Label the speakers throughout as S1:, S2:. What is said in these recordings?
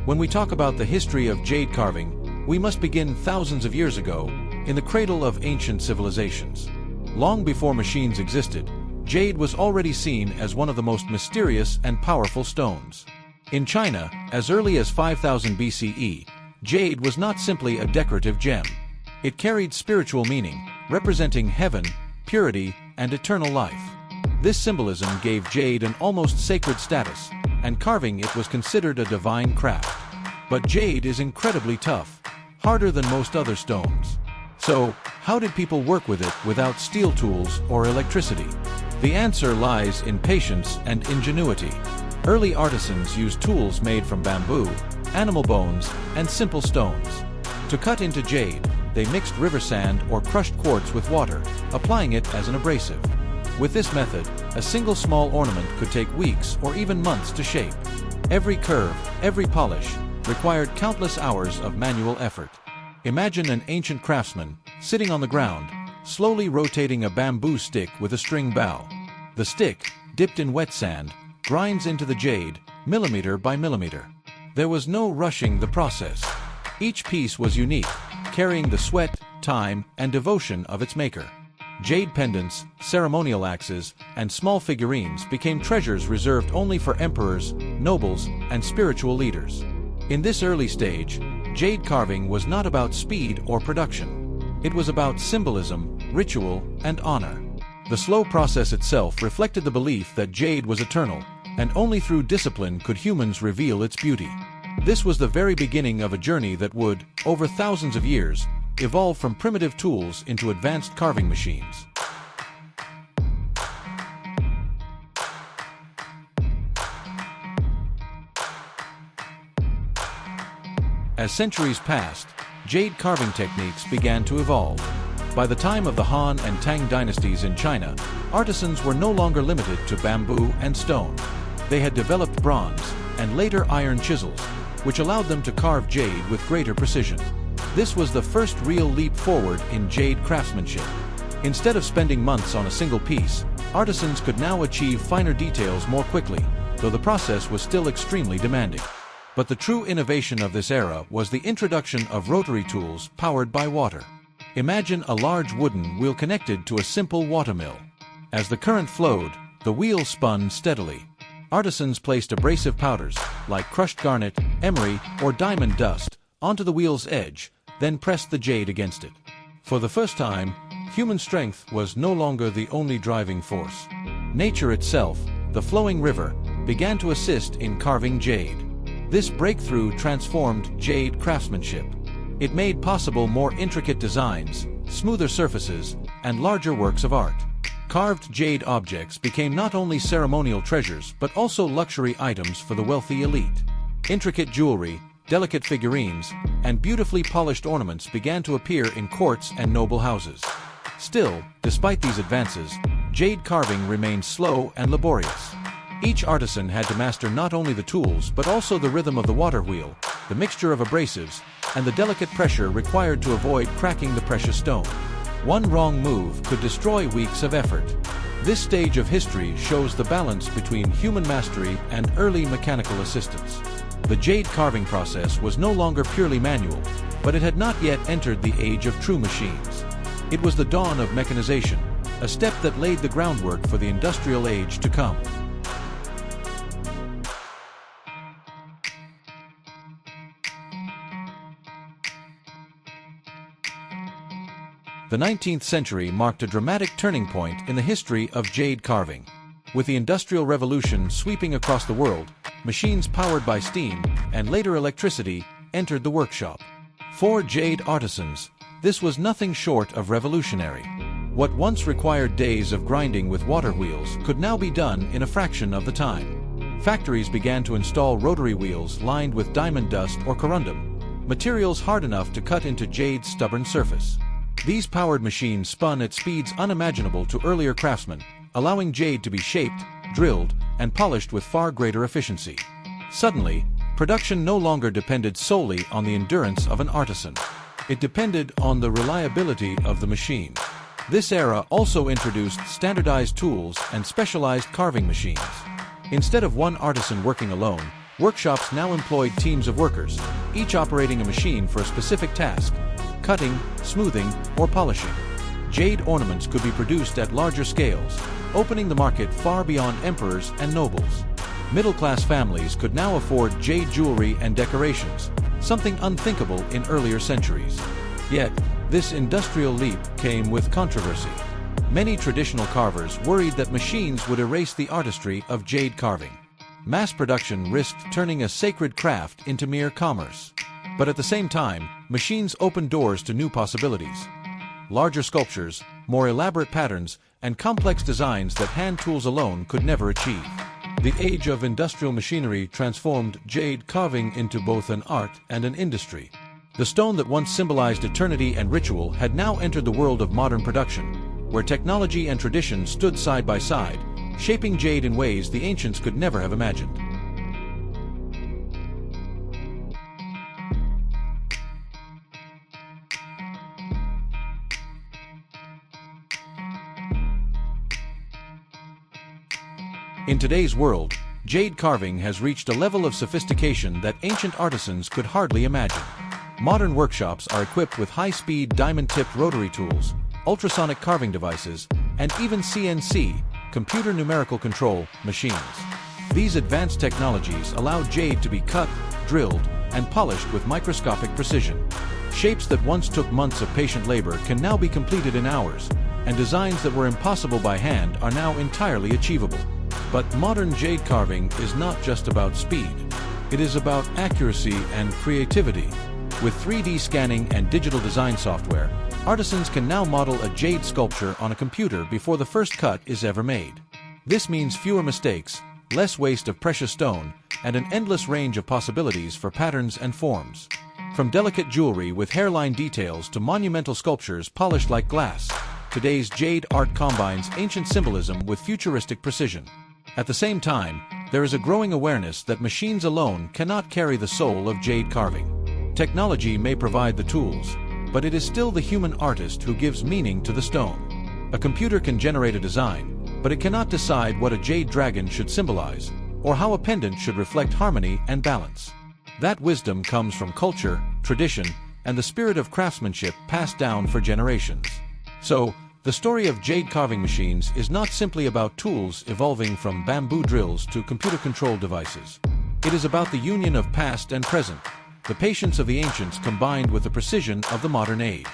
S1: When we talk about the history of jade carving, we must begin thousands of years ago, in the cradle of ancient civilizations. Long before machines existed, jade was already seen as one of the most mysterious and powerful stones. In China, as early as 5000 BCE, jade was not simply a decorative gem. It carried spiritual meaning, representing heaven, purity, and eternal life. This symbolism gave jade an almost sacred status, and carving it was considered a divine craft. But jade is incredibly tough, harder than most other stones. So, how did people work with it without steel tools or electricity? The answer lies in patience and ingenuity. Early artisans used tools made from bamboo, animal bones, and simple stones. To cut into jade, they mixed river sand or crushed quartz with water, applying it as an abrasive. With this method, a single small ornament could take weeks or even months to shape. Every curve, every polish, required countless hours of manual effort. Imagine an ancient craftsman, sitting on the ground, slowly rotating a bamboo stick with a string bow. The stick, dipped in wet sand, grinds into the jade, millimeter by millimeter. There was no rushing the process. Each piece was unique, carrying the sweat, time, and devotion of its maker. Jade pendants, ceremonial axes, and small figurines became treasures reserved only for emperors, nobles, and spiritual leaders. In this early stage, jade carving was not about speed or production. It was about symbolism, ritual, and honor. The slow process itself reflected the belief that jade was eternal, and only through discipline could humans reveal its beauty. This was the very beginning of a journey that would, over thousands of years, evolve from primitive tools into advanced carving machines. As centuries passed, jade carving techniques began to evolve. By the time of the Han and Tang dynasties in China, artisans were no longer limited to bamboo and stone. They had developed bronze, and later iron chisels, which allowed them to carve jade with greater precision. This was the first real leap forward in jade craftsmanship. Instead of spending months on a single piece, artisans could now achieve finer details more quickly, though the process was still extremely demanding. But the true innovation of this era was the introduction of rotary tools powered by water. Imagine a large wooden wheel connected to a simple water mill. As the current flowed, the wheel spun steadily. Artisans placed abrasive powders, like crushed garnet, emery, or diamond dust, onto the wheel's edge, then pressed the jade against it. For the first time, human strength was no longer the only driving force. Nature itself, the flowing river, began to assist in carving jade. This breakthrough transformed jade craftsmanship. It made possible more intricate designs, smoother surfaces, and larger works of art. Carved jade objects became not only ceremonial treasures but also luxury items for the wealthy elite. Intricate jewelry, delicate figurines, and beautifully polished ornaments began to appear in courts and noble houses. Still, despite these advances, jade carving remained slow and laborious. Each artisan had to master not only the tools but also the rhythm of the water wheel, the mixture of abrasives, and the delicate pressure required to avoid cracking the precious stone. One wrong move could destroy weeks of effort. This stage of history shows the balance between human mastery and early mechanical assistance. The jade carving process was no longer purely manual, but it had not yet entered the age of true machines. It was the dawn of mechanization, a step that laid the groundwork for the industrial age to come. The 19th century marked a dramatic turning point in the history of jade carving. With the Industrial Revolution sweeping across the world, machines powered by steam, and later electricity, entered the workshop. For jade artisans, this was nothing short of revolutionary. What once required days of grinding with water wheels could now be done in a fraction of the time. Factories began to install rotary wheels lined with diamond dust or corundum, materials hard enough to cut into jade's stubborn surface. These powered machines spun at speeds unimaginable to earlier craftsmen, allowing jade to be shaped, drilled, and polished with far greater efficiency. Suddenly, production no longer depended solely on the endurance of an artisan. It depended on the reliability of the machine. This era also introduced standardized tools and specialized carving machines. Instead of one artisan working alone, Workshops now employed teams of workers, each operating a machine for a specific task: cutting, smoothing, or polishing. Jade ornaments could be produced at larger scales, opening the market far beyond emperors and nobles. Middle-class families could now afford jade jewelry and decorations, something unthinkable in earlier centuries. Yet, this industrial leap came with controversy. Many traditional carvers worried that machines would erase the artistry of jade carving. Mass production risked turning a sacred craft into mere commerce. But at the same time, machines opened doors to new possibilities. Larger sculptures, more elaborate patterns, and complex designs that hand tools alone could never achieve. The age of industrial machinery transformed jade carving into both an art and an industry. The stone that once symbolized eternity and ritual had now entered the world of modern production, where technology and tradition stood side by side, shaping jade in ways the ancients could never have imagined. In today's world, jade carving has reached a level of sophistication that ancient artisans could hardly imagine. Modern workshops are equipped with high-speed diamond-tipped rotary tools, ultrasonic carving devices, and even CNC, computer numerical control, machines. These advanced technologies allow jade to be cut, drilled, and polished with microscopic precision. Shapes that once took months of patient labor can now be completed in hours, and designs that were impossible by hand are now entirely achievable. But modern jade carving is not just about speed. It is about accuracy and creativity. With 3D scanning and digital design software, artisans can now model a jade sculpture on a computer before the first cut is ever made. This means fewer mistakes, less waste of precious stone, and an endless range of possibilities for patterns and forms. From delicate jewelry with hairline details to monumental sculptures polished like glass, today's jade art combines ancient symbolism with futuristic precision. At the same time, there is a growing awareness that machines alone cannot carry the soul of jade carving. Technology may provide the tools, but it is still the human artist who gives meaning to the stone. A computer can generate a design, but it cannot decide what a jade dragon should symbolize, or how a pendant should reflect harmony and balance. That wisdom comes from culture, tradition, and the spirit of craftsmanship passed down for generations. So, the story of jade carving machines is not simply about tools evolving from bamboo drills to computer-controlled devices. It is about the union of past and present, the patience of the ancients combined with the precision of the modern age.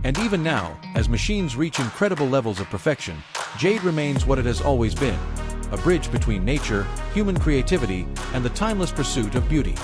S1: And even now, as machines reach incredible levels of perfection, jade remains what it has always been: a bridge between nature, human creativity, and the timeless pursuit of beauty.